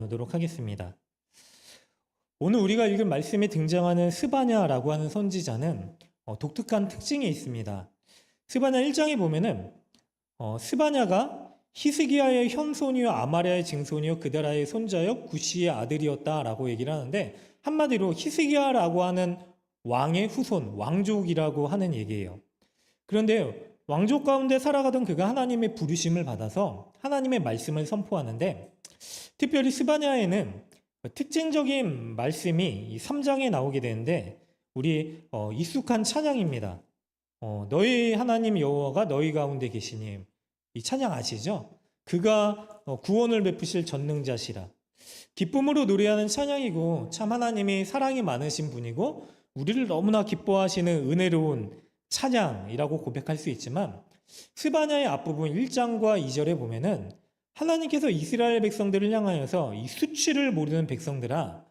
보도록 하겠습니다. 오늘 우리가 읽은 말씀에 등장하는 스바냐라고 하는 선지자는 독특한 특징이 있습니다. 스바냐 1장에 보면은 스바냐가 히스기야의 현손이요 아마랴의 증손이요 그다라의 손자요 구시의 아들이었다라고 얘기를 하는데, 한마디로 히스기야라고 하는 왕의 후손, 왕족이라고 하는 얘기예요. 그런데 왕족 가운데 살아가던 그가 하나님의 부르심을 받아서 하나님의 말씀을 선포하는데, 특별히 스바냐에는 특징적인 말씀이 이 3장에 나오게 되는데, 우리 익숙한 찬양입니다. 너희 하나님 여호와가 너희 가운데 계시니, 이 찬양 아시죠? 그가 구원을 베푸실 전능자시라. 기쁨으로 노래하는 찬양이고, 참 하나님이 사랑이 많으신 분이고 우리를 너무나 기뻐하시는 은혜로운 찬양이라고 고백할 수 있지만, 스바냐의 앞부분 1장과 2절에 보면은 하나님께서 이스라엘 백성들을 향하여서 이 수치를 모르는 백성들아,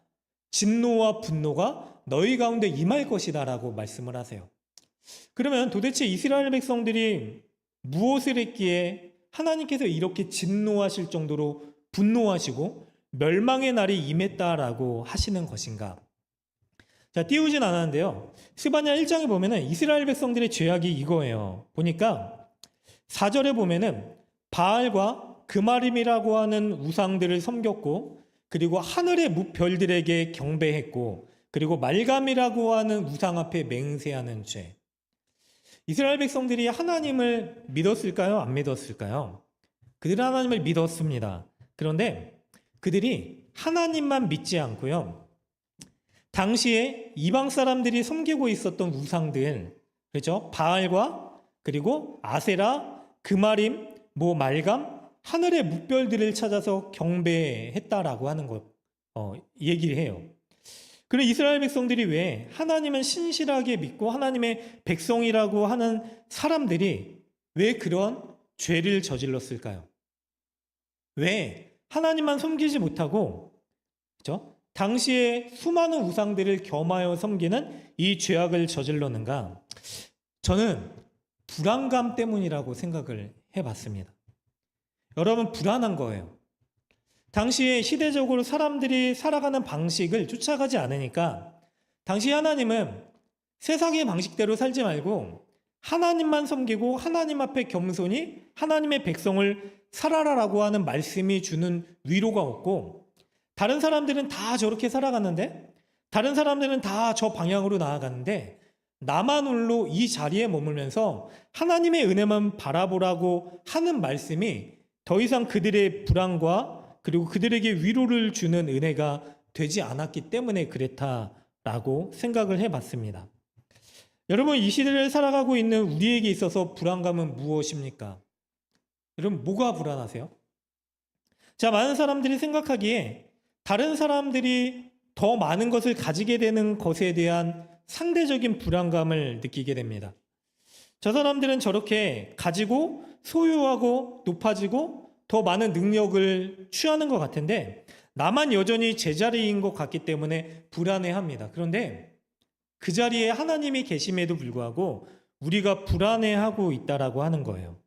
진노와 분노가 너희 가운데 임할 것이다 라고 말씀을 하세요. 그러면 도대체 이스라엘 백성들이 무엇을 했기에 하나님께서 이렇게 진노하실 정도로 분노하시고 멸망의 날이 임했다라고 하시는 것인가? 자, 띄우진 않았는데요. 스바냐 1장에 보면은 이스라엘 백성들의 죄악이 이거예요. 보니까 4절에 보면은 바알과 그마림이라고 하는 우상들을 섬겼고, 그리고 하늘의 무별들에게 경배했고, 그리고 말감이라고 하는 우상 앞에 맹세하는 죄. 이스라엘 백성들이 하나님을 믿었을까요? 안 믿었을까요? 그들은 하나님을 믿었습니다. 그런데 그들이 하나님만 믿지 않고요, 당시에 이방 사람들이 섬기고 있었던 우상들, 그렇죠? 바알과 그리고 아세라, 그마림, 말감, 하늘의 뭇별들을 찾아서 경배했다라고 하는 것 얘기를 해요. 그럼 이스라엘 백성들이 왜 하나님은 신실하게 믿고 하나님의 백성이라고 하는 사람들이 왜 그런 죄를 저질렀을까요? 왜 하나님만 섬기지 못하고, 그렇죠? 당시에 수많은 우상들을 겸하여 섬기는 이 죄악을 저질렀는가? 저는 불안감 때문이라고 생각을 해봤습니다. 여러분, 불안한 거예요. 당시에 시대적으로 사람들이 살아가는 방식을 쫓아가지 않으니까, 당시 하나님은 세상의 방식대로 살지 말고 하나님만 섬기고 하나님 앞에 겸손히 하나님의 백성을 살아라라고 하는 말씀이 주는 위로가 없고, 다른 사람들은 다 저렇게 살아갔는데, 다른 사람들은 다 저 방향으로 나아갔는데 나만 홀로 이 자리에 머물면서 하나님의 은혜만 바라보라고 하는 말씀이 더 이상 그들의 불안과 그리고 그들에게 위로를 주는 은혜가 되지 않았기 때문에 그랬다라고 생각을 해봤습니다. 여러분, 이 시대를 살아가고 있는 우리에게 있어서 불안감은 무엇입니까? 여러분, 뭐가 불안하세요? 자, 많은 사람들이 생각하기에 다른 사람들이 더 많은 것을 가지게 되는 것에 대한 상대적인 불안감을 느끼게 됩니다. 저 사람들은 저렇게 가지고 소유하고 높아지고 더 많은 능력을 취하는 것 같은데 나만 여전히 제자리인 것 같기 때문에 불안해합니다. 그런데 그 자리에 하나님이 계심에도 불구하고 우리가 불안해하고 있다라고 하는 거예요.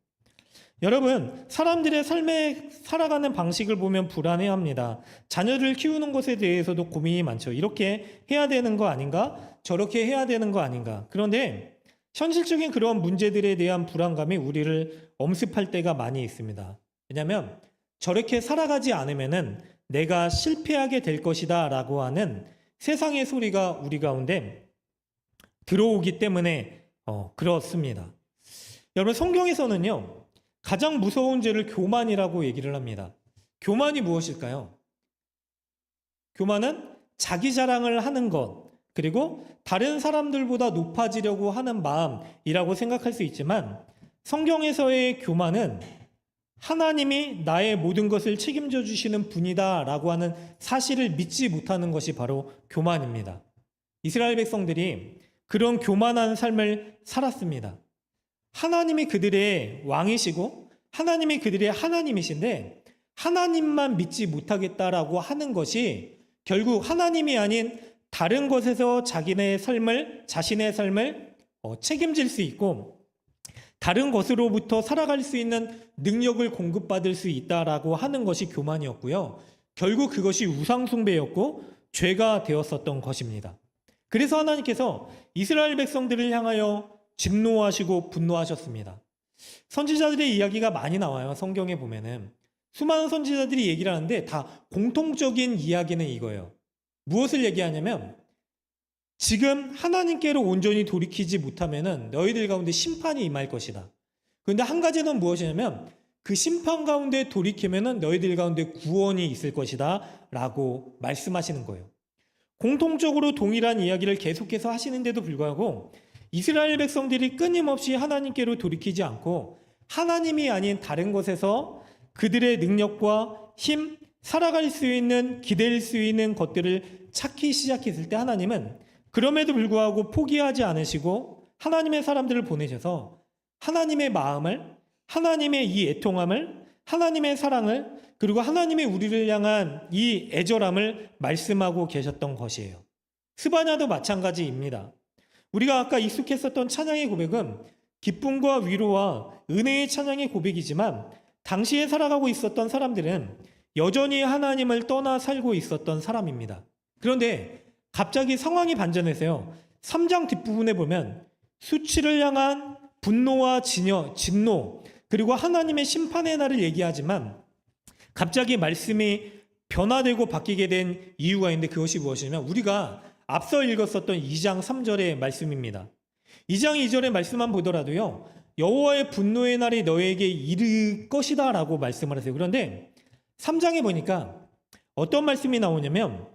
여러분, 사람들의 삶에 살아가는 방식을 보면 불안해합니다. 자녀를 키우는 것에 대해서도 고민이 많죠. 이렇게 해야 되는 거 아닌가? 저렇게 해야 되는 거 아닌가? 그런데 현실적인 그런 문제들에 대한 불안감이 우리를 엄습할 때가 많이 있습니다. 왜냐하면 저렇게 살아가지 않으면은 내가 실패하게 될 것이다 라고 하는 세상의 소리가 우리 가운데 들어오기 때문에 그렇습니다. 여러분, 성경에서는요, 가장 무서운 죄를 교만이라고 얘기를 합니다. 교만이 무엇일까요? 교만은 자기 자랑을 하는 것, 그리고 다른 사람들보다 높아지려고 하는 마음이라고 생각할 수 있지만, 성경에서의 교만은 하나님이 나의 모든 것을 책임져 주시는 분이다 라고 하는 사실을 믿지 못하는 것이 바로 교만입니다. 이스라엘 백성들이 그런 교만한 삶을 살았습니다. 하나님이 그들의 왕이시고 하나님이 그들의 하나님이신데 하나님만 믿지 못하겠다라고 하는 것이 결국 하나님이 아닌 다른 것에서 자신의 삶을 책임질 수 있고 다른 것으로부터 살아갈 수 있는 능력을 공급받을 수 있다라고 하는 것이 교만이었고요. 결국 그것이 우상숭배였고 죄가 되었었던 것입니다. 그래서 하나님께서 이스라엘 백성들을 향하여 진노하시고 분노하셨습니다. 선지자들의 이야기가 많이 나와요. 성경에 보면은 수많은 선지자들이 얘기를 하는데 다 공통적인 이야기는 이거예요. 무엇을 얘기하냐면 지금 하나님께로 온전히 돌이키지 못하면은 너희들 가운데 심판이 임할 것이다. 그런데 한 가지는 무엇이냐면 그 심판 가운데 돌이키면은 너희들 가운데 구원이 있을 것이다 라고 말씀하시는 거예요. 공통적으로 동일한 이야기를 계속해서 하시는데도 불구하고 이스라엘 백성들이 끊임없이 하나님께로 돌이키지 않고 하나님이 아닌 다른 것에서 그들의 능력과 힘, 살아갈 수 있는, 기댈 수 있는 것들을 찾기 시작했을 때 하나님은 그럼에도 불구하고 포기하지 않으시고 하나님의 사람들을 보내셔서 하나님의 마음을, 하나님의 이 애통함을, 하나님의 사랑을, 그리고 하나님의 우리를 향한 이 애절함을 말씀하고 계셨던 것이에요. 스바냐도 마찬가지입니다. 우리가 아까 익숙했었던 찬양의 고백은 기쁨과 위로와 은혜의 찬양의 고백이지만 당시에 살아가고 있었던 사람들은 여전히 하나님을 떠나 살고 있었던 사람입니다. 그런데 갑자기 상황이 반전해서요. 3장 뒷부분에 보면 수치를 향한 분노와 진노 그리고 하나님의 심판의 날을 얘기하지만 갑자기 말씀이 변화되고 바뀌게 된 이유가 있는데 그것이 무엇이냐면 우리가 앞서 읽었었던 2장 3절의 말씀입니다. 2장 2절의 말씀만 보더라도요. 여호와의 분노의 날이 너에게 이를 것이다 라고 말씀을 하세요. 그런데 3장에 보니까 어떤 말씀이 나오냐면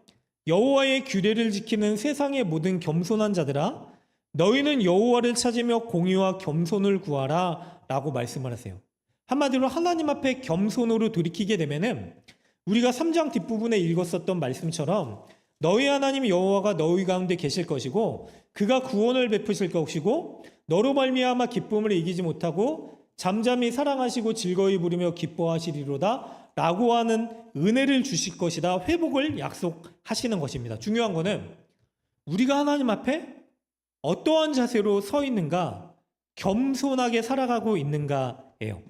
여호와의 규례를 지키는 세상의 모든 겸손한 자들아 너희는 여호와를 찾으며 공의와 겸손을 구하라 라고 말씀을 하세요. 한마디로 하나님 앞에 겸손으로 돌이키게 되면은 우리가 3장 뒷부분에 읽었었던 말씀처럼 너희 하나님 여호와가 너희 가운데 계실 것이고 그가 구원을 베푸실 것이고 너로 말미암아 기쁨을 이기지 못하고 잠잠히 사랑하시고 즐거이 부르며 기뻐하시리로다 라고 하는 은혜를 주실 것이다. 회복을 약속하시는 것입니다. 중요한 거는 우리가 하나님 앞에 어떠한 자세로 서 있는가, 겸손하게 살아가고 있는가예요.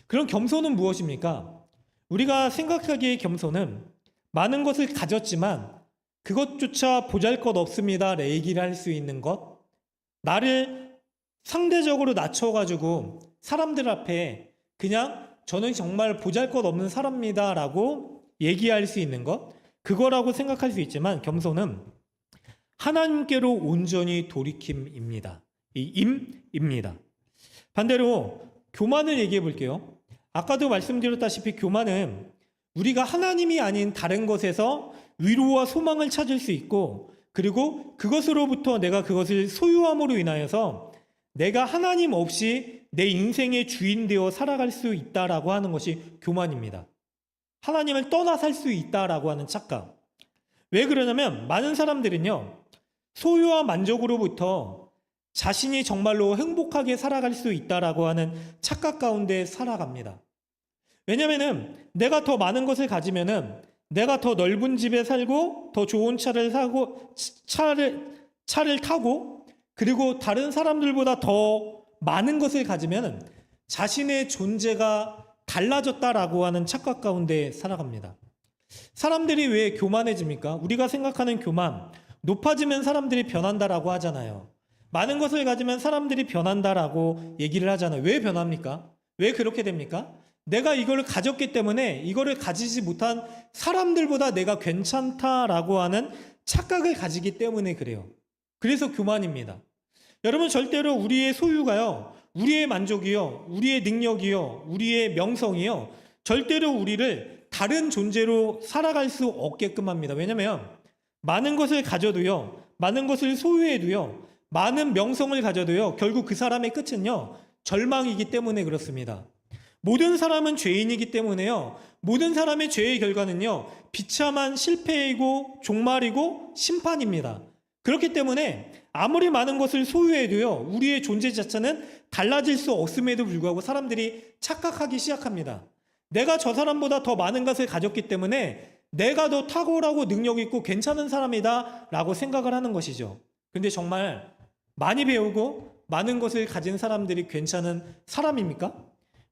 그럼 겸손은 무엇입니까? 우리가 생각하기에 겸손은 많은 것을 가졌지만 그것조차 보잘것없습니다 얘기를 할 수 있는 것, 나를 상대적으로 낮춰가지고 사람들 앞에 그냥 저는 정말 보잘것없는 사람입니다 라고 얘기할 수 있는 것, 그거라고 생각할 수 있지만 겸손은 하나님께로 온전히 돌이킴입니다. 이 임입니다. 반대로 교만을 얘기해 볼게요. 아까도 말씀드렸다시피 교만은 우리가 하나님이 아닌 다른 것에서 위로와 소망을 찾을 수 있고 그리고 그것으로부터 내가 그것을 소유함으로 인하여서 내가 하나님 없이 내 인생의 주인 되어 살아갈 수 있다라고 하는 것이 교만입니다. 하나님을 떠나 살 수 있다라고 하는 착각. 왜 그러냐면 많은 사람들은요. 소유와 만족으로부터 자신이 정말로 행복하게 살아갈 수 있다라고 하는 착각 가운데 살아갑니다. 왜냐면은 내가 더 많은 것을 가지면은 내가 더 넓은 집에 살고 더 좋은 차를 사고 차를 타고 그리고 다른 사람들보다 더 많은 것을 가지면은 자신의 존재가 달라졌다라고 하는 착각 가운데 살아갑니다. 사람들이 왜 교만해집니까? 우리가 생각하는 교만, 높아지면 사람들이 변한다라고 하잖아요. 많은 것을 가지면 사람들이 변한다라고 얘기를 하잖아요. 왜 변합니까? 왜 그렇게 됩니까? 내가 이걸 가졌기 때문에 이거를 가지지 못한 사람들보다 내가 괜찮다라고 하는 착각을 가지기 때문에 그래요. 그래서 교만입니다. 여러분 절대로 우리의 소유가요, 우리의 만족이요, 우리의 능력이요, 우리의 명성이요, 절대로 우리를 다른 존재로 살아갈 수 없게끔 합니다. 왜냐하면 많은 것을 가져도요, 많은 것을 소유해도요, 많은 명성을 가져도요, 결국 그 사람의 끝은요, 절망이기 때문에 그렇습니다. 모든 사람은 죄인이기 때문에요. 모든 사람의 죄의 결과는요. 비참한 실패이고 종말이고 심판입니다. 그렇기 때문에 아무리 많은 것을 소유해도요. 우리의 존재 자체는 달라질 수 없음에도 불구하고 사람들이 착각하기 시작합니다. 내가 저 사람보다 더 많은 것을 가졌기 때문에 내가 더 탁월하고 능력 있고 괜찮은 사람이다 라고 생각을 하는 것이죠. 근데 정말 많이 배우고 많은 것을 가진 사람들이 괜찮은 사람입니까?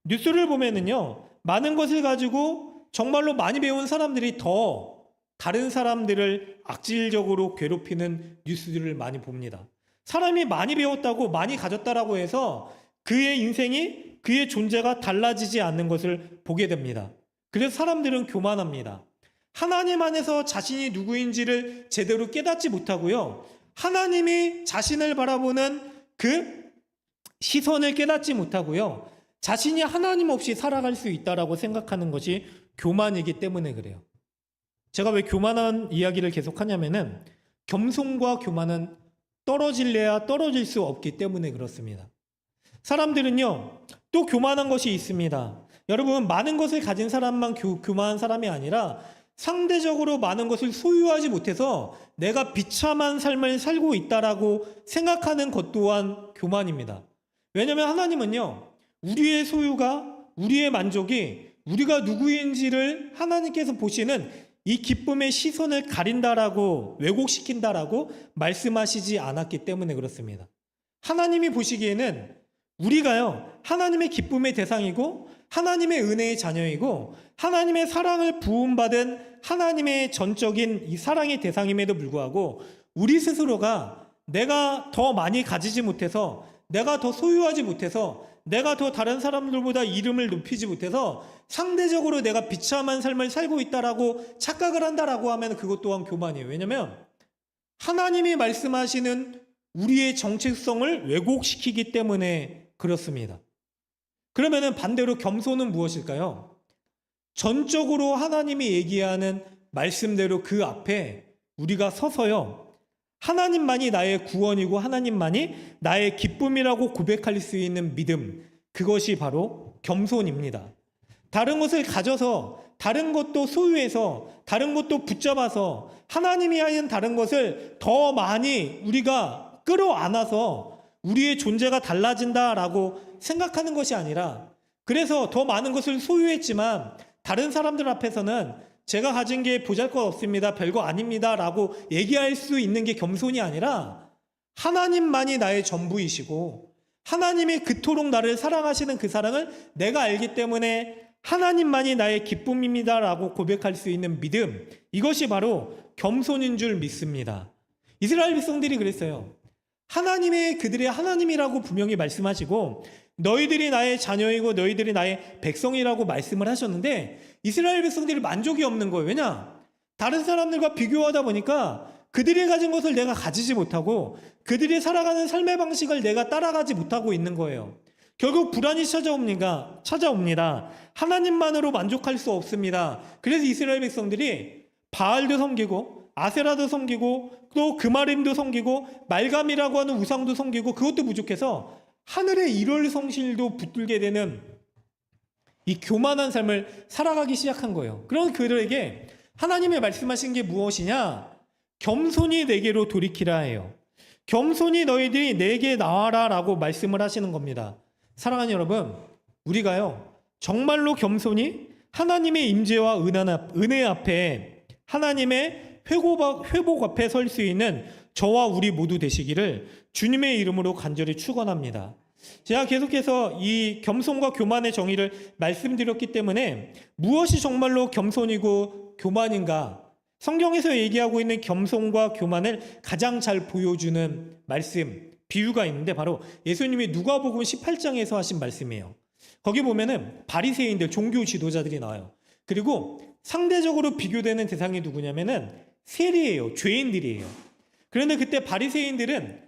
뉴스를 보면은요, 많은 것을 가지고 정말로 많이 배운 사람들이 더 다른 사람들을 악질적으로 괴롭히는 뉴스들을 많이 봅니다. 사람이 많이 배웠다고 많이 가졌다라고 해서 그의 인생이 그의 존재가 달라지지 않는 것을 보게 됩니다. 그래서 사람들은 교만합니다. 하나님 안에서 자신이 누구인지를 제대로 깨닫지 못하고요. 하나님이 자신을 바라보는 그 시선을 깨닫지 못하고요. 자신이 하나님 없이 살아갈 수 있다라고 생각하는 것이 교만이기 때문에 그래요. 제가 왜 교만한 이야기를 계속하냐면은 겸손과 교만은 떨어질래야 떨어질 수 없기 때문에 그렇습니다. 사람들은요, 또 교만한 것이 있습니다. 여러분, 많은 것을 가진 사람만 교만한 사람이 아니라 상대적으로 많은 것을 소유하지 못해서 내가 비참한 삶을 살고 있다라고 생각하는 것 또한 교만입니다. 왜냐하면 하나님은요, 우리의 소유가, 우리의 만족이 우리가 누구인지를 하나님께서 보시는 이 기쁨의 시선을 가린다라고, 왜곡시킨다라고 말씀하시지 않았기 때문에 그렇습니다. 하나님이 보시기에는 우리가요, 하나님의 기쁨의 대상이고 하나님의 은혜의 자녀이고 하나님의 사랑을 부음받은 하나님의 전적인 이 사랑의 대상임에도 불구하고 우리 스스로가 내가 더 많이 가지지 못해서, 내가 더 소유하지 못해서, 내가 더 다른 사람들보다 이름을 높이지 못해서 상대적으로 내가 비참한 삶을 살고 있다라고 착각을 한다라고 하면 그것 또한 교만이에요. 왜냐하면 하나님이 말씀하시는 우리의 정체성을 왜곡시키기 때문에 그렇습니다. 그러면은 반대로 겸손은 무엇일까요? 전적으로 하나님이 얘기하는 말씀대로 그 앞에 우리가 서서요, 하나님만이 나의 구원이고 하나님만이 나의 기쁨이라고 고백할 수 있는 믿음, 그것이 바로 겸손입니다. 다른 것을 가져서, 다른 것도 소유해서, 다른 것도 붙잡아서 하나님이 하는 다른 것을 더 많이 우리가 끌어안아서 우리의 존재가 달라진다라고 생각하는 것이 아니라, 그래서 더 많은 것을 소유했지만 다른 사람들 앞에서는 제가 가진 게 보잘것없습니다, 별거 아닙니다 라고 얘기할 수 있는 게 겸손이 아니라 하나님만이 나의 전부이시고 하나님이 그토록 나를 사랑하시는 그 사랑을 내가 알기 때문에 하나님만이 나의 기쁨입니다 라고 고백할 수 있는 믿음, 이것이 바로 겸손인 줄 믿습니다. 이스라엘 백성들이 그랬어요. 하나님의, 그들의 하나님이라고 분명히 말씀하시고 너희들이 나의 자녀이고 너희들이 나의 백성이라고 말씀을 하셨는데 이스라엘 백성들이 만족이 없는 거예요. 왜냐? 다른 사람들과 비교하다 보니까 그들이 가진 것을 내가 가지지 못하고 그들이 살아가는 삶의 방식을 내가 따라가지 못하고 있는 거예요. 결국 불안이 찾아옵니다. 하나님만으로 만족할 수 없습니다. 그래서 이스라엘 백성들이 바알도 섬기고 아세라도 섬기고 또 그마림도 섬기고 말감이라고 하는 우상도 섬기고 그것도 부족해서 하늘의 일월 성실도 붙들게 되는 이 교만한 삶을 살아가기 시작한 거예요. 그런 그들에게 하나님의 말씀하신 게 무엇이냐? 겸손히 내게로 돌이키라 해요. 겸손히 너희들이 내게 나와라 라고 말씀을 하시는 겁니다. 사랑하는 여러분, 우리가요 정말로 겸손히 하나님의 임재와 은혜 앞에 하나님의 회복 앞에 설 수 있는 저와 우리 모두 되시기를 주님의 이름으로 간절히 축원합니다. 제가 계속해서 이 겸손과 교만의 정의를 말씀드렸기 때문에 무엇이 정말로 겸손이고 교만인가, 성경에서 얘기하고 있는 겸손과 교만을 가장 잘 보여주는 말씀, 비유가 있는데 바로 예수님이 누가복음 18장에서 하신 말씀이에요. 거기 보면은 바리새인들, 종교 지도자들이 나와요. 그리고 상대적으로 비교되는 대상이 누구냐면은 세리예요. 죄인들이에요. 그런데 그때 바리새인들은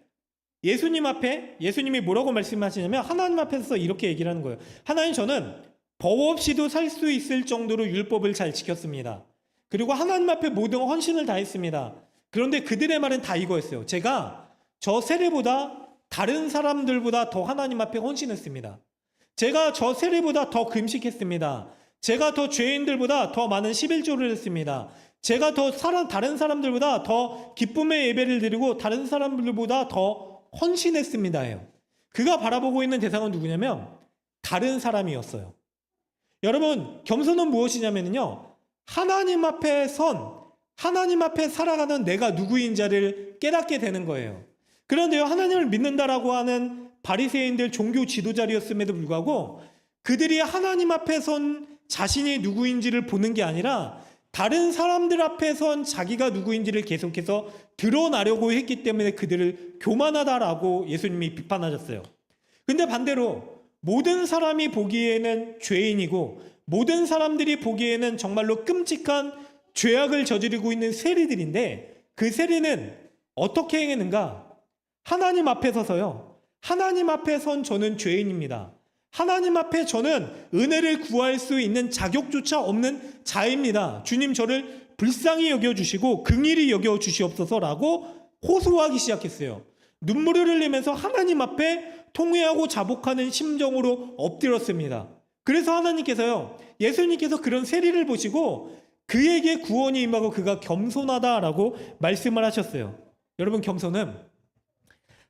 예수님이 뭐라고 말씀하시냐면 하나님 앞에서 이렇게 얘기를 하는 거예요. 하나님, 저는 법 없이도 살 수 있을 정도로 율법을 잘 지켰습니다. 그리고 하나님 앞에 모든 헌신을 다했습니다. 그런데 그들의 말은 다 이거였어요. 제가 저 세례보다 다른 사람들보다 더 하나님 앞에 헌신했습니다. 제가 저 세례보다 더 금식했습니다. 제가 더 죄인들보다 더 많은 11조를 했습니다. 제가 다른 사람들보다 더 기쁨의 예배를 드리고 다른 사람들보다 더 헌신했습니다예요. 그가 바라보고 있는 대상은 누구냐면 다른 사람이었어요. 여러분, 겸손은 무엇이냐면요, 하나님 앞에 살아가는 내가 누구인지를 깨닫게 되는 거예요. 그런데요, 하나님을 믿는다라고 하는 바리새인들 종교 지도자였음에도 불구하고 그들이 하나님 앞에 선 자신이 누구인지를 보는 게 아니라 다른 사람들 앞에선 자기가 누구인지를 계속해서 드러나려고 했기 때문에 그들을 교만하다라고 예수님이 비판하셨어요. 근데 반대로 모든 사람이 보기에는 죄인이고 모든 사람들이 보기에는 정말로 끔찍한 죄악을 저지르고 있는 세리들인데 그 세리는 어떻게 행했는가? 하나님 앞에 서서요. 하나님 앞에 선 저는 죄인입니다. 하나님 앞에 저는 은혜를 구할 수 있는 자격조차 없는 자입니다. 주님 저를 불쌍히 여겨주시고 긍휼히 여겨주시옵소서라고 호소하기 시작했어요. 눈물을 흘리면서 하나님 앞에 통회하고 자복하는 심정으로 엎드렸습니다. 그래서 하나님께서요, 예수님께서 그런 세리를 보시고 그에게 구원이 임하고 그가 겸손하다라고 말씀을 하셨어요. 여러분, 겸손은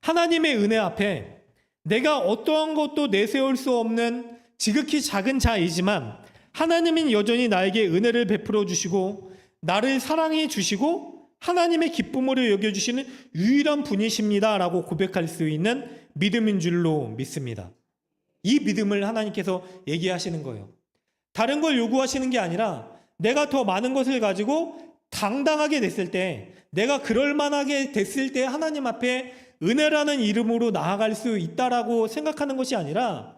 하나님의 은혜 앞에 내가 어떠한 것도 내세울 수 없는 지극히 작은 자이지만 하나님은 여전히 나에게 은혜를 베풀어 주시고 나를 사랑해 주시고 하나님의 기쁨으로 여겨주시는 유일한 분이십니다 라고 고백할 수 있는 믿음인 줄로 믿습니다. 이 믿음을 하나님께서 얘기하시는 거예요. 다른 걸 요구하시는 게 아니라 내가 더 많은 것을 가지고 당당하게 됐을 때, 내가 그럴 만하게 됐을 때 하나님 앞에 은혜라는 이름으로 나아갈 수 있다라고 생각하는 것이 아니라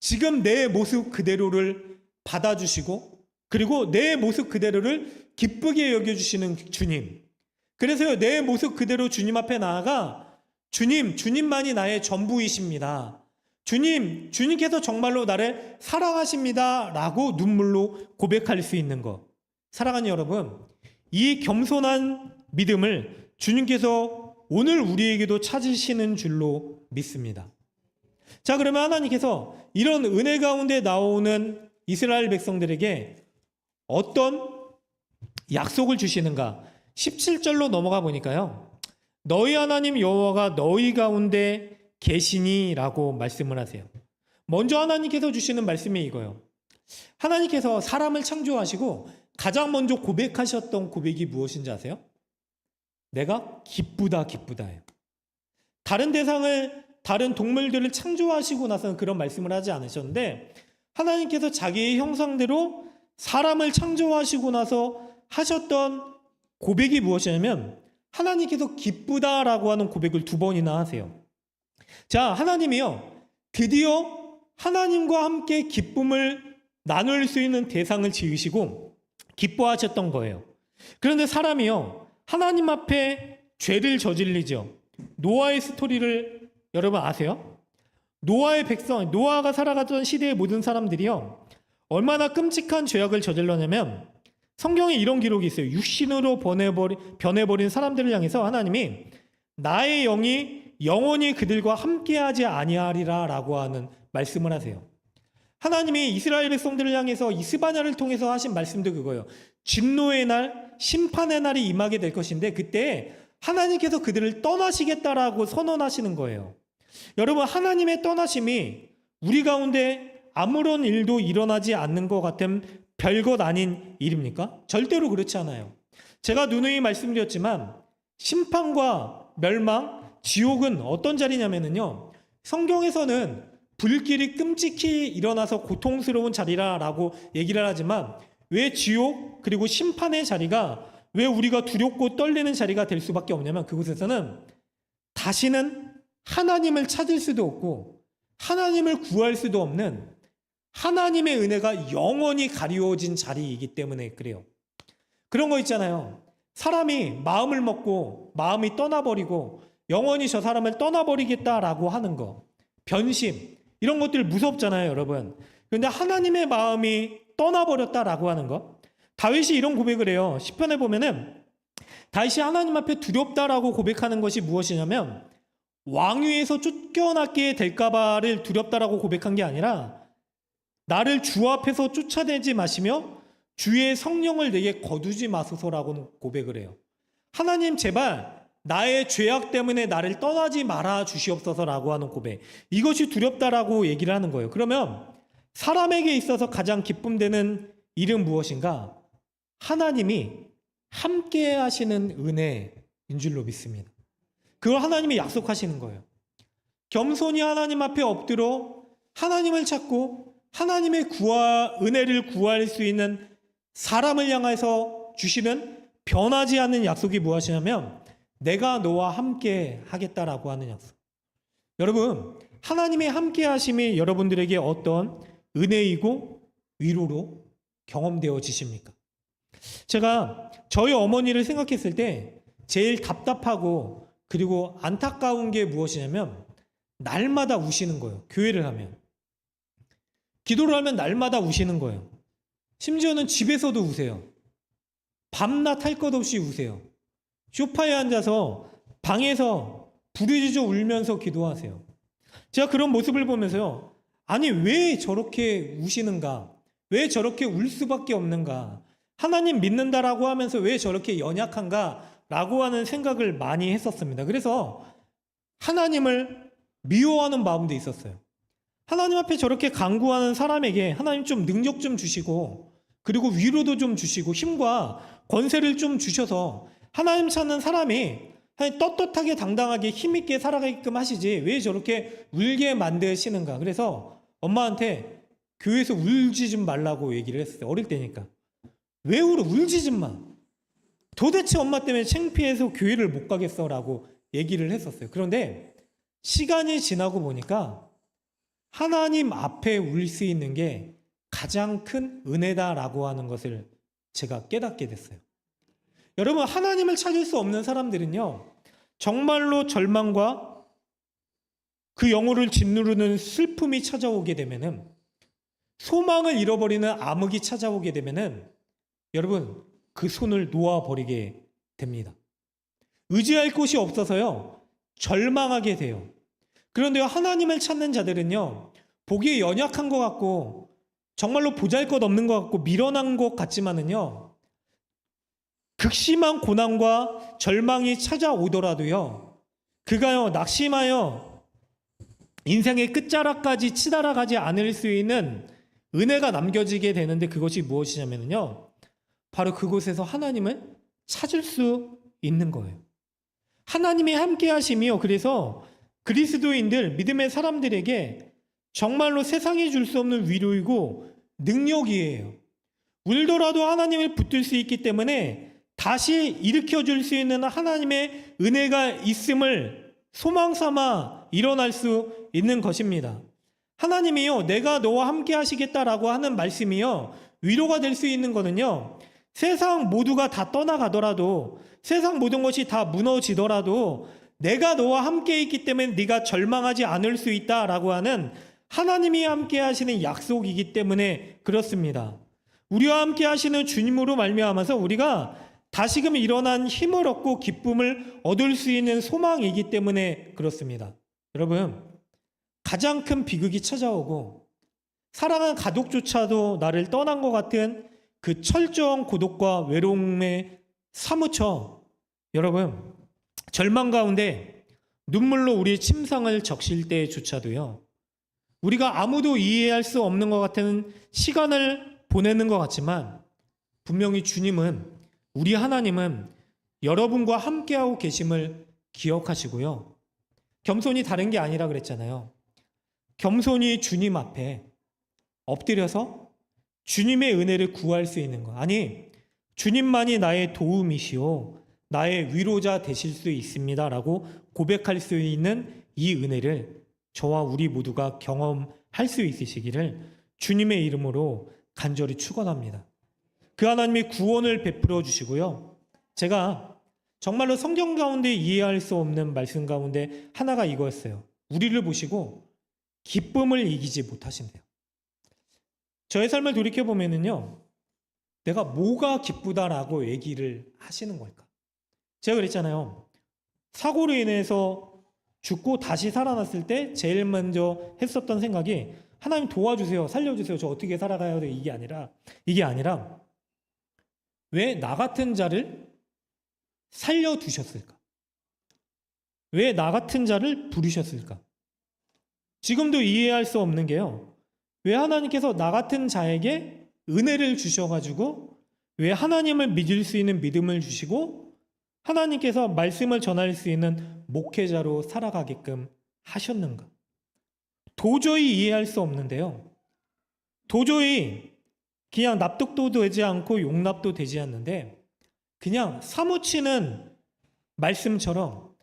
지금 내 모습 그대로를 받아주시고 그리고 내 모습 그대로를 기쁘게 여겨주시는 주님. 그래서요, 내 모습 그대로 주님 앞에 나아가 주님, 주님만이 나의 전부이십니다. 주님, 주님께서 정말로 나를 사랑하십니다 라고 눈물로 고백할 수 있는 것. 사랑하는 여러분, 이 겸손한 믿음을 주님께서 오늘 우리에게도 찾으시는 줄로 믿습니다. 자, 그러면 하나님께서 이런 은혜 가운데 나오는 이스라엘 백성들에게 어떤 약속을 주시는가? 17절로 넘어가 보니까요, 너희 하나님 여호와가 너희 가운데 계시니 라고 말씀을 하세요. 먼저 하나님께서 주시는 말씀이 이거예요. 하나님께서 사람을 창조하시고 가장 먼저 고백하셨던 고백이 무엇인지 아세요? 내가 기쁘다, 기쁘다예요. 다른 동물들을 창조하시고 나서는 그런 말씀을 하지 않으셨는데 하나님께서 자기의 형상대로 사람을 창조하시고 나서 하셨던 고백이 무엇이냐면 하나님께서 기쁘다라고 하는 고백을 2번이나 하세요. 자, 하나님이요, 드디어 하나님과 함께 기쁨을 나눌 수 있는 대상을 지으시고 기뻐하셨던 거예요. 그런데 사람이요, 하나님 앞에 죄를 저질리죠. 노아의 스토리를 여러분 아세요? 노아의 백성, 노아가 살아가던 시대의 모든 사람들이요, 얼마나 끔찍한 죄악을 저질렀냐면 성경에 이런 기록이 있어요. 육신으로 변해버린 사람들을 향해서 하나님이 나의 영이 영원히 그들과 함께하지 아니하리라 라고 하는 말씀을 하세요. 하나님이 이스라엘 백성들을 향해서 이 스바냐를 통해서 하신 말씀도 그거예요. 진노의 날, 심판의 날이 임하게 될 것인데 그때 하나님께서 그들을 떠나시겠다라고 선언하시는 거예요. 여러분, 하나님의 떠나심이 우리 가운데 아무런 일도 일어나지 않는 것 같은 별것 아닌 일입니까? 절대로 그렇지 않아요. 제가 누누이 말씀드렸지만 심판과 멸망, 지옥은 어떤 자리냐면요, 성경에서는 불길이 끔찍히 일어나서 고통스러운 자리라고 얘기를 하지만 왜 지옥 그리고 심판의 자리가 왜 우리가 두렵고 떨리는 자리가 될 수밖에 없냐면 그곳에서는 다시는 하나님을 찾을 수도 없고 하나님을 구할 수도 없는 하나님의 은혜가 영원히 가리워진 자리이기 때문에 그래요. 그런 거 있잖아요. 사람이 마음을 먹고 마음이 떠나버리고 영원히 저 사람을 떠나버리겠다라고 하는 거, 변심, 이런 것들 무섭잖아요, 여러분. 그런데 하나님의 마음이 떠나버렸다라고 하는 거, 다윗이 이런 고백을 해요. 시편에 보면은 다윗이 하나님 앞에 두렵다라고 고백하는 것이 무엇이냐면 왕위에서 쫓겨나게 될까봐를 두렵다라고 고백한 게 아니라 나를 주 앞에서 쫓아내지 마시며 주의 성령을 내게 거두지 마소서라고 고백을 해요. 하나님 제발 나의 죄악 때문에 나를 떠나지 말아 주시옵소서라고 하는 고백, 이것이 두렵다라고 얘기를 하는 거예요. 그러면 사람에게 있어서 가장 기쁨되는 일은 무엇인가? 하나님이 함께 하시는 은혜인 줄로 믿습니다. 그걸 하나님이 약속하시는 거예요. 겸손히 하나님 앞에 엎드려 하나님을 찾고 하나님의 은혜를 구할 수 있는 사람을 향해서 주시는 변하지 않는 약속이 무엇이냐면 내가 너와 함께 하겠다라고 하는 약속. 여러분, 하나님의 함께 하심이 여러분들에게 어떤 은혜이고 위로로 경험되어지십니까? 제가 저희 어머니를 생각했을 때 제일 답답하고 그리고 안타까운 게 무엇이냐면 날마다 우시는 거예요. 교회를 하면. 기도를 하면 날마다 우시는 거예요. 심지어는 집에서도 우세요. 밤낮 할 것 없이 우세요. 소파에 앉아서 방에서 부르짖어 울면서 기도하세요. 제가 그런 모습을 보면서요. 아니 왜 저렇게 우시는가? 왜 저렇게 울 수밖에 없는가? 하나님 믿는다라고 하면서 왜 저렇게 연약한가? 라고 하는 생각을 많이 했었습니다. 그래서 하나님을 미워하는 마음도 있었어요. 하나님 앞에 저렇게 간구하는 사람에게 하나님 좀 능력 좀 주시고 그리고 위로도 좀 주시고 힘과 권세를 좀 주셔서 하나님 찾는 사람이 떳떳하게 당당하게 힘있게 살아가게끔 하시지 왜 저렇게 울게 만드시는가. 그래서 엄마한테 교회에서 울지 좀 말라고 얘기를 했어요. 어릴 때니까. 왜 울어? 울지 좀 마. 도대체 엄마 때문에 창피해서 교회를 못 가겠어 라고 얘기를 했었어요. 그런데 시간이 지나고 보니까 하나님 앞에 울 수 있는 게 가장 큰 은혜다라고 하는 것을 제가 깨닫게 됐어요. 여러분, 하나님을 찾을 수 없는 사람들은요, 정말로 절망과 그 영혼을 짓누르는 슬픔이 찾아오게 되면은, 소망을 잃어버리는 암흑이 찾아오게 되면은, 여러분, 그 손을 놓아버리게 됩니다. 의지할 곳이 없어서요, 절망하게 돼요. 그런데 하나님을 찾는 자들은요, 보기에 연약한 것 같고, 정말로 보잘것없는 것 같고, 미련한 것 같지만은요, 극심한 고난과 절망이 찾아오더라도요, 그가요, 낙심하여 인생의 끝자락까지 치달아가지 않을 수 있는 은혜가 남겨지게 되는데 그것이 무엇이냐면요, 바로 그곳에서 하나님을 찾을 수 있는 거예요. 하나님이 함께 하심이요. 그래서 그리스도인들, 믿음의 사람들에게 정말로 세상이 줄 수 없는 위로이고 능력이에요. 울더라도 하나님을 붙들 수 있기 때문에 다시 일으켜줄 수 있는 하나님의 은혜가 있음을 소망 삼아 일어날 수 있는 것입니다. 하나님이요, 내가 너와 함께 하시겠다라고 하는 말씀이요, 위로가 될 수 있는 거는요, 세상 모두가 다 떠나가더라도, 세상 모든 것이 다 무너지더라도 내가 너와 함께 있기 때문에 네가 절망하지 않을 수 있다라고 하는 하나님이 함께 하시는 약속이기 때문에 그렇습니다. 우리와 함께 하시는 주님으로 말미암아서 우리가 다시금 일어난 힘을 얻고 기쁨을 얻을 수 있는 소망이기 때문에 그렇습니다. 여러분, 가장 큰 비극이 찾아오고 사랑하는 가족조차도 나를 떠난 것 같은 그 철저한 고독과 외로움에 사무쳐 여러분, 절망 가운데 눈물로 우리의 침상을 적실 때조차도요, 우리가 아무도 이해할 수 없는 것 같은 시간을 보내는 것 같지만 분명히 주님은, 우리 하나님은 여러분과 함께하고 계심을 기억하시고요, 겸손이 다른 게 아니라 그랬잖아요. 겸손히 주님 앞에 엎드려서 주님의 은혜를 구할 수 있는 것. 아니, 주님만이 나의 도움이시오, 나의 위로자 되실 수 있습니다 라고 고백할 수 있는 이 은혜를 저와 우리 모두가 경험할 수 있으시기를 주님의 이름으로 간절히 축원합니다. 그 하나님이 구원을 베풀어 주시고요, 제가 정말로 성경 가운데 이해할 수 없는 말씀 가운데 하나가 이거였어요. 우리를 보시고 기쁨을 이기지 못하신대요. 저의 삶을 돌이켜보면요, 내가 뭐가 기쁘다라고 얘기를 하시는 걸까? 제가 그랬잖아요. 사고로 인해서 죽고 다시 살아났을 때 제일 먼저 했었던 생각이 하나님 도와주세요, 살려주세요, 저 어떻게 살아가야 돼, 이게 아니라 왜 나 같은 자를 살려두셨을까? 왜 나 같은 자를 부르셨을까? 지금도 이해할 수 없는 게요, 왜 하나님께서 나 같은 자에게 은혜를 주셔가지고 왜 하나님을 믿을 수 있는 믿음을 주시고 하나님께서 말씀을 전할 수 있는 목회자로 살아가게끔 하셨는가? 도저히 이해할 수 없는데요, 도저히 그냥 납득도 되지 않고 용납도 되지 않는데 그냥 사무치는 말씀처럼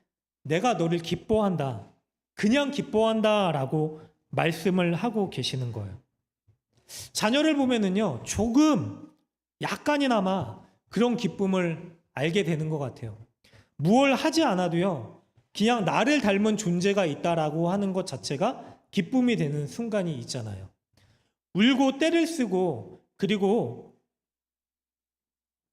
내가 너를 기뻐한다, 그냥 기뻐한다 라고 말씀을 하고 계시는 거예요. 자녀를 보면은요, 조금 약간이나마 그런 기쁨을 알게 되는 것 같아요. 무얼 하지 않아도요, 그냥 나를 닮은 존재가 있다라고 하는 것 자체가 기쁨이 되는 순간이 있잖아요. 울고 떼를 쓰고 그리고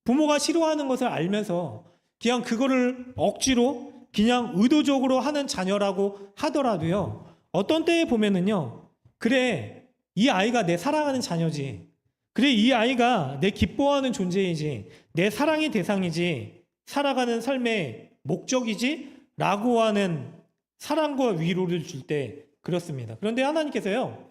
부모가 싫어하는 것을 알면서 그냥 그거를 억지로 그냥 의도적으로 하는 자녀라고 하더라도요, 어떤 때에 보면은요, 그래, 이 아이가 내 사랑하는 자녀지, 그래, 이 아이가 내 기뻐하는 존재이지, 내 사랑의 대상이지, 살아가는 삶의 목적이지 라고 하는 사랑과 위로를 줄 때 그렇습니다. 그런데 하나님께서요,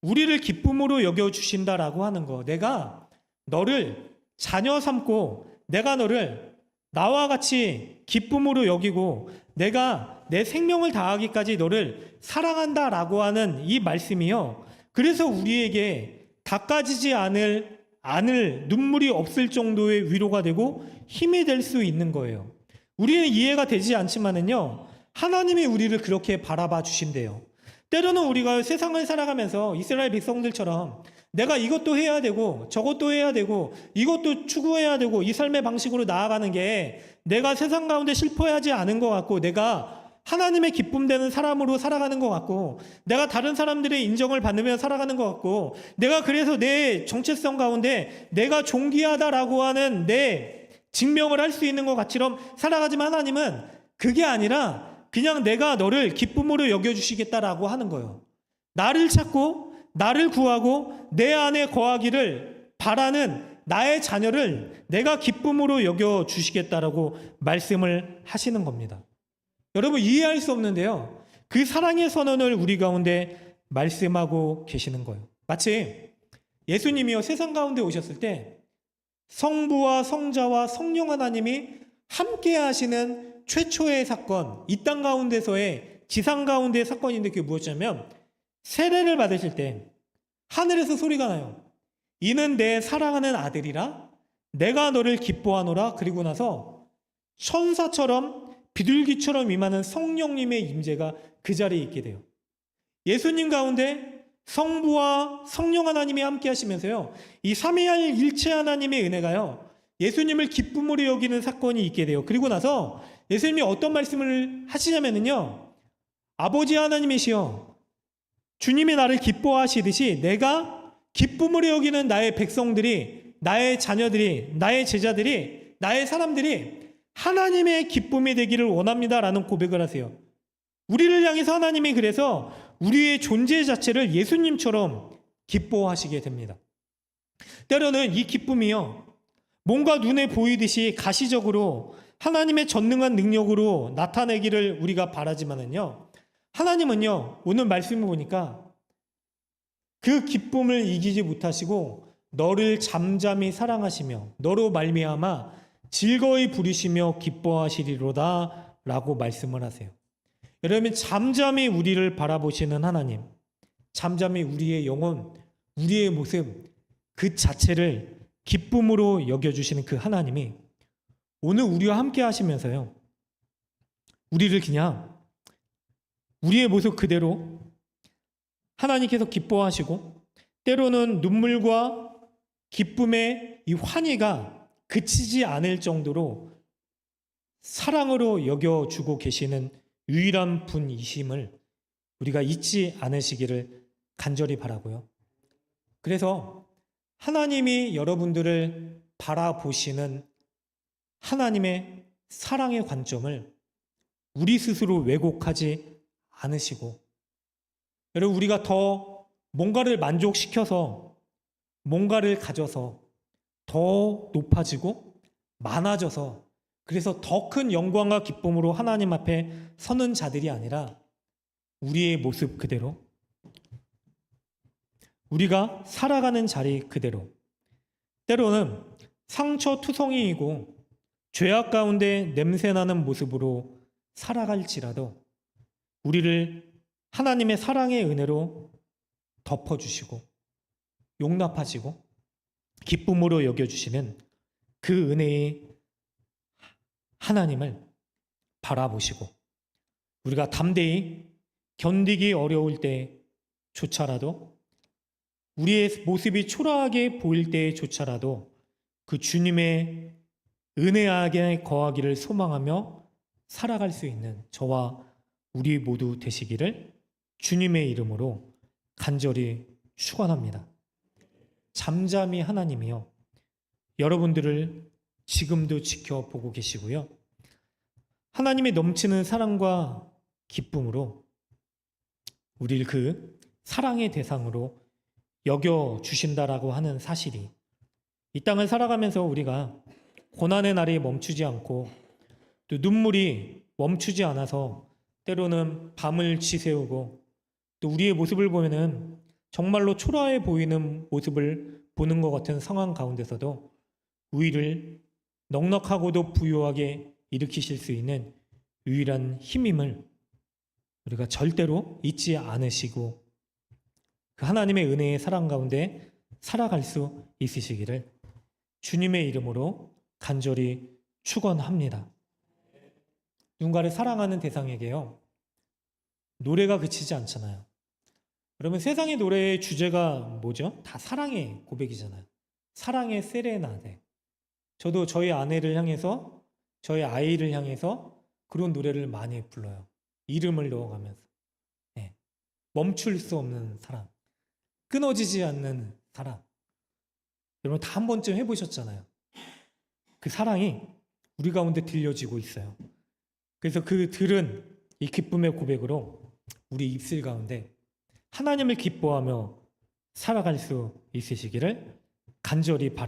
우리를 기쁨으로 여겨주신다라고 하는 거, 내가 너를 자녀 삼고 내가 너를 나와 같이 기쁨으로 여기고 내가 내 생명을 다하기까지 너를 사랑한다라고 하는 이 말씀이요, 그래서 우리에게 닦아지지 않을 눈물이 없을 정도의 위로가 되고 힘이 될 수 있는 거예요. 우리는 이해가 되지 않지만은요, 하나님이 우리를 그렇게 바라봐 주신대요. 때로는 우리가 세상을 살아가면서 이스라엘 백성들처럼 내가 이것도 해야 되고 저것도 해야 되고 이것도 추구해야 되고 이 삶의 방식으로 나아가는 게 내가 세상 가운데 실패하지 않은 것 같고 내가 하나님의 기쁨되는 사람으로 살아가는 것 같고 내가 다른 사람들의 인정을 받으며 살아가는 것 같고 내가 그래서 내 정체성 가운데 내가 존귀하다라고 하는 내 증명을 할 수 있는 것 같이럼 살아가지만 하나님은 그게 아니라 그냥 내가 너를 기쁨으로 여겨주시겠다라고 하는 거예요. 나를 찾고 나를 구하고 내 안에 거하기를 바라는 나의 자녀를 내가 기쁨으로 여겨주시겠다라고 말씀을 하시는 겁니다. 여러분, 이해할 수 없는데요, 그 사랑의 선언을 우리 가운데 말씀하고 계시는 거예요. 마치 예수님이요, 세상 가운데 오셨을 때 성부와 성자와 성령 하나님이 함께 하시는 최초의 사건, 이 땅 가운데서의 지상 가운데의 사건인데 그게 무엇이냐면 세례를 받으실 때 하늘에서 소리가 나요. 이는 내 사랑하는 아들이라 내가 너를 기뻐하노라. 그리고 나서 천사처럼 비둘기처럼 임하는 성령님의 임재가 그 자리에 있게 돼요. 예수님 가운데 성부와 성령 하나님이 함께 하시면서요, 이 삼위일 일체 하나님의 은혜가요, 예수님을 기쁨으로 여기는 사건이 있게 돼요. 그리고 나서 예수님이 어떤 말씀을 하시냐면요, 아버지 하나님이시여 주님이 나를 기뻐하시듯이 내가 기쁨으로 여기는 나의 백성들이, 나의 자녀들이, 나의 제자들이, 나의 사람들이 하나님의 기쁨이 되기를 원합니다라는 고백을 하세요. 우리를 향해서 하나님이 그래서 우리의 존재 자체를 예수님처럼 기뻐하시게 됩니다. 때로는 이 기쁨이요, 뭔가 눈에 보이듯이 가시적으로 하나님의 전능한 능력으로 나타내기를 우리가 바라지만은요, 하나님은요, 오늘 말씀을 보니까 그 기쁨을 이기지 못하시고 너를 잠잠히 사랑하시며 너로 말미암아 즐거이 부르시며 기뻐하시리로다 라고 말씀을 하세요. 여러분, 잠잠히 우리를 바라보시는 하나님, 잠잠히 우리의 영혼, 우리의 모습 그 자체를 기쁨으로 여겨주시는 그 하나님이 오늘 우리와 함께 하시면서요, 우리를 그냥 우리의 모습 그대로 하나님께서 기뻐하시고 때로는 눈물과 기쁨의 이 환희가 그치지 않을 정도로 사랑으로 여겨주고 계시는 유일한 분이심을 우리가 잊지 않으시기를 간절히 바라고요. 그래서 하나님이 여러분들을 바라보시는 하나님의 사랑의 관점을 우리 스스로 왜곡하지 않으시고, 여러분, 우리가 더 뭔가를 만족시켜서 뭔가를 가져서 더 높아지고 많아져서 그래서 더 큰 영광과 기쁨으로 하나님 앞에 서는 자들이 아니라 우리의 모습 그대로, 우리가 살아가는 자리 그대로, 때로는 상처투성이이고 죄악 가운데 냄새나는 모습으로 살아갈지라도 우리를 하나님의 사랑의 은혜로 덮어주시고 용납하시고 기쁨으로 여겨주시는 그 은혜의 하나님을 바라보시고 우리가 담대히 견디기 어려울 때조차라도 우리의 모습이 초라하게 보일 때조차라도 그 주님의 은혜하게 거하기를 소망하며 살아갈 수 있는 저와 우리 모두 되시기를 주님의 이름으로 간절히 축원합니다. 잠잠히 하나님이요 여러분들을 지금도 지켜보고 계시고요. 하나님의 넘치는 사랑과 기쁨으로 우리를 그 사랑의 대상으로 여겨주신다라고 하는 사실이 이 땅을 살아가면서 우리가 고난의 날이 멈추지 않고 또 눈물이 멈추지 않아서 때로는 밤을 지새우고 또 우리의 모습을 보면은 정말로 초라해 보이는 모습을 보는 것 같은 상황 가운데서도 우리를 넉넉하고도 부유하게 일으키실 수 있는 유일한 힘임을 우리가 절대로 잊지 않으시고 그 하나님의 은혜의 사랑 가운데 살아갈 수 있으시기를 주님의 이름으로 간절히 축원합니다. 누군가를 사랑하는 대상에게요 노래가 그치지 않잖아요. 그러면 세상의 노래의 주제가 뭐죠? 다 사랑의 고백이잖아요. 사랑의 세레나데. 저도 저희 아내를 향해서 저희 아이를 향해서 그런 노래를 많이 불러요. 이름을 넣어가면서. 네. 멈출 수 없는 사랑. 끊어지지 않는 사랑. 여러분 다 한 번쯤 해보셨잖아요. 그 사랑이 우리 가운데 들려지고 있어요. 그래서 그 들은 이 기쁨의 고백으로 우리 입술 가운데 하나님을 기뻐하며 살아갈 수 있으시기를 간절히 바랍니다.